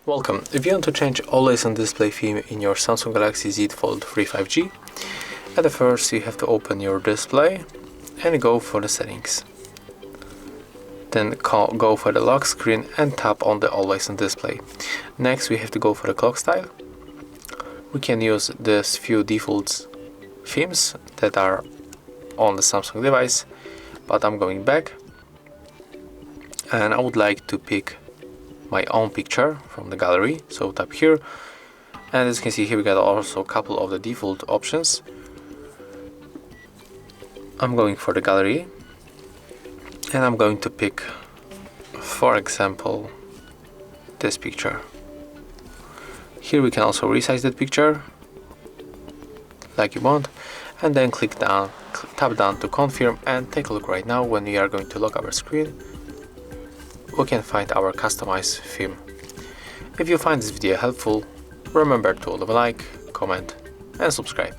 Welcome. If you want to change Always On Display theme in your Samsung Galaxy Z Fold 3 5G, at first you have to open your display and go for the settings. Then go for the lock screen and tap on the Always On Display. Next we have to go for the clock style. We can use these few default themes that are on the Samsung device, but I'm going back and I would like to pick my own picture from the gallery, so tap here, and as you can see here we got also a couple of the default options. I'm going for the gallery and I'm going to pick, for example, this picture. Here we can also resize that picture like you want, and then tap down to confirm, and take a look right now. When we are going to lock our screen, we can find our customized theme. If you find this video helpful, remember to leave a like, comment and subscribe.